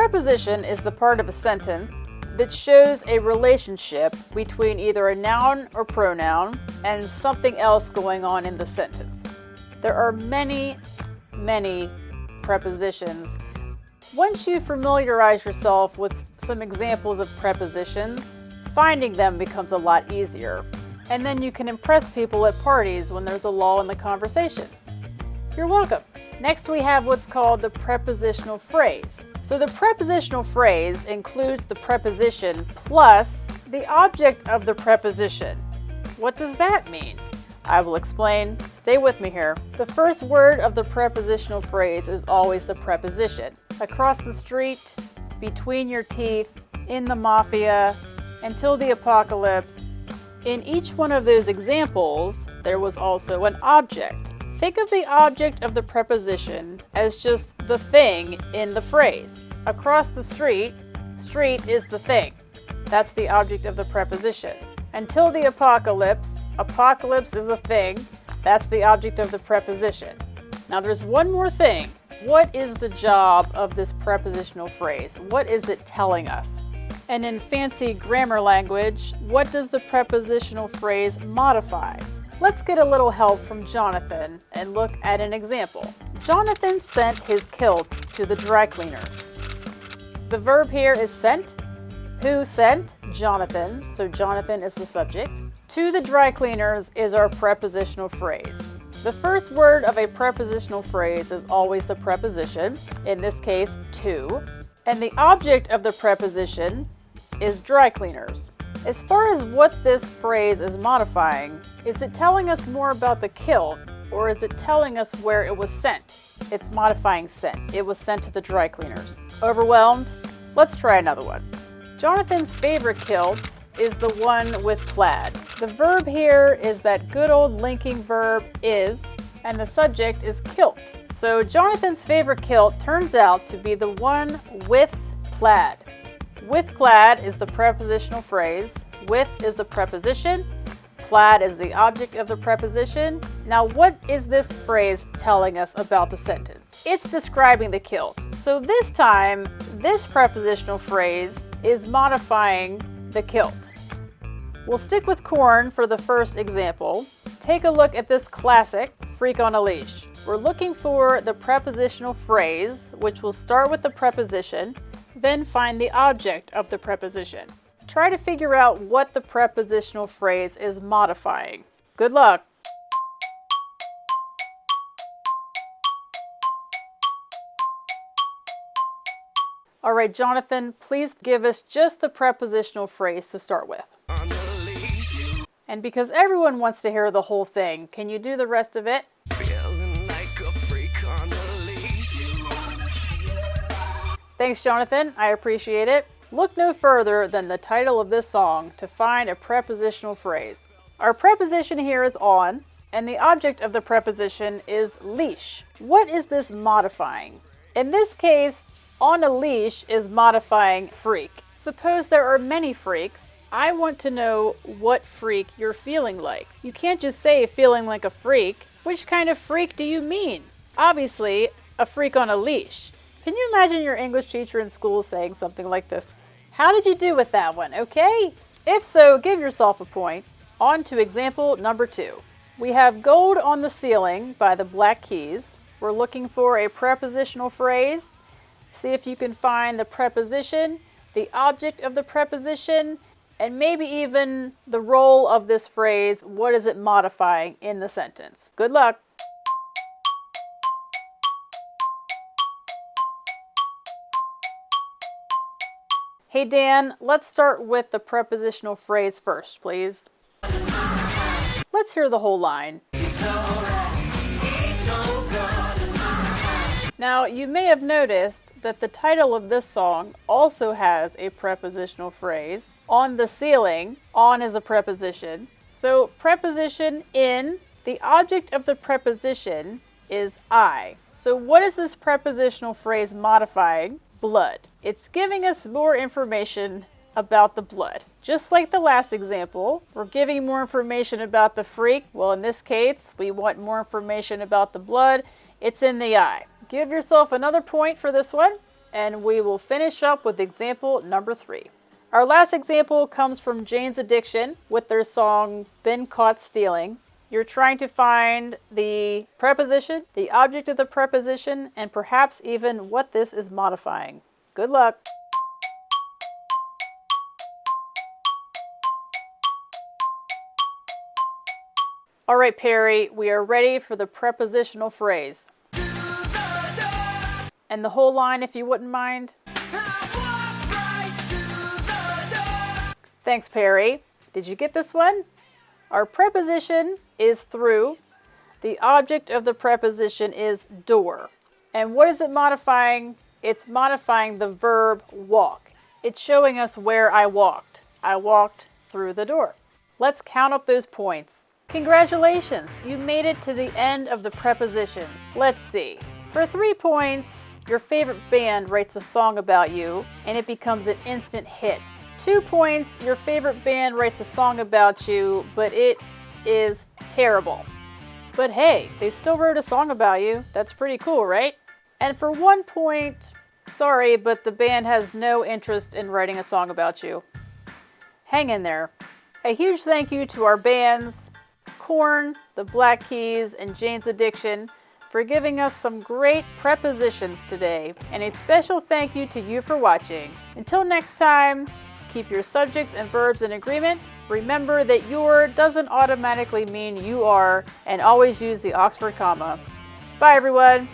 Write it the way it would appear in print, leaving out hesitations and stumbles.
preposition is the part of a sentence that shows a relationship between either a noun or pronoun and something else going on in the sentence. There are many prepositions. Once you familiarize yourself with some examples of prepositions, finding them becomes a lot easier. And then you can impress people at parties when there's a lull in the conversation. You're welcome. Next we have what's called the prepositional phrase. So the prepositional phrase includes the preposition plus the object of the preposition. What does that mean? I will explain. Stay with me here. The first word of the prepositional phrase is always the preposition. Across the street, between your teeth, in the mafia, until the apocalypse. In each one of those examples, there was also an object. Think of the object of the preposition as just the thing in the phrase. Across the street, street is the thing. That's the object of the preposition. Until the apocalypse, apocalypse is a thing. That's the object of the preposition. Now there's one more thing. What is the job of this prepositional phrase? What is it telling us? And in fancy grammar language, what does the prepositional phrase modify? Let's get a little help from Jonathan and look at an example. Jonathan sent his kilt to the dry cleaners. The verb here is sent. Who sent? Jonathan. So Jonathan is the subject. To the dry cleaners is our prepositional phrase. The first word of a prepositional phrase is always the preposition, in this case, to. And the object of the preposition is dry cleaners. As far as what this phrase is modifying, is it telling us more about the kilt or is it telling us where it was sent? It's modifying sent. It was sent to the dry cleaners. Overwhelmed? Let's try another one. Jonathan's favorite kilt is the one with plaid. The verb here is that good old linking verb is, and the subject is kilt. So Jonathan's favorite kilt turns out to be the one with plaid. With plaid is the prepositional phrase. With is the preposition. Plaid is the object of the preposition. Now, what is this phrase telling us about the sentence? It's describing the kilt. So this time, this prepositional phrase is modifying the kilt. We'll stick with Korn for the first example. Take a look at this classic, Freak on a Leash. We're looking for the prepositional phrase, which will start with the preposition, then find the object of the preposition. Try to figure out what the prepositional phrase is modifying. Good luck! All right, Jonathan, please give us just the prepositional phrase to start with. And because everyone wants to hear the whole thing, can you do the rest of it? Feeling like a freak on a leash. Thanks, Jonathan. I appreciate it. Look no further than the title of this song to find a prepositional phrase. Our preposition here is on, and the object of the preposition is leash. What is this modifying? In this case, on a leash is modifying freak. Suppose there are many freaks. I want to know what freak you're feeling like. You can't just say feeling like a freak. Which kind of freak do you mean? Obviously, a freak on a leash. Can you imagine your English teacher in school saying something like this? How did you do with that one, okay? If so, give yourself a point. On to example number 2. We have Gold on the Ceiling by the Black Keys. We're looking for a prepositional phrase. See if you can find the preposition, the object of the preposition, and maybe even the role of this phrase. What is it modifying in the sentence? Good luck! Hey Dan, let's start with the prepositional phrase first, please. Let's hear the whole line. Now, you may have noticed that the title of this song also has a prepositional phrase. On the ceiling, on is a preposition. So preposition in, the object of the preposition is I. So what is this prepositional phrase modifying? Blood. It's giving us more information about the blood. Just like the last example, we're giving more information about the freak. Well, in this case, we want more information about the blood. It's in the eye. Give yourself another point for this one. and we will finish up with example number 3. Our last example comes from Jane's Addiction with their song Been Caught Stealing. You're trying to find the preposition, the object of the preposition, and perhaps even what this is modifying. Good luck. All right, Perry, we are ready for the prepositional phrase. And the whole line, if you wouldn't mind. Thanks, Perry. Did you get this one? Our preposition is through. The object of the preposition is door. And what is it modifying? It's modifying the verb walk. It's showing us where I walked. I walked through the door. Let's count up those points. Congratulations, you made it to the end of the prepositions. Let's see. For 3 points, your favorite band writes a song about you and it becomes an instant hit. 2 points, your favorite band writes a song about you, but it is terrible. But hey, they still wrote a song about you. That's pretty cool, right? And for 1 point, sorry, but the band has no interest in writing a song about you. Hang in there. A huge thank you to our bands, Korn, the Black Keys, and Jane's Addiction, for giving us some great prepositions today. And a special thank you to you for watching. Until next time, keep your subjects and verbs in agreement. Remember that your doesn't automatically mean you are, and always use the Oxford comma. Bye, everyone.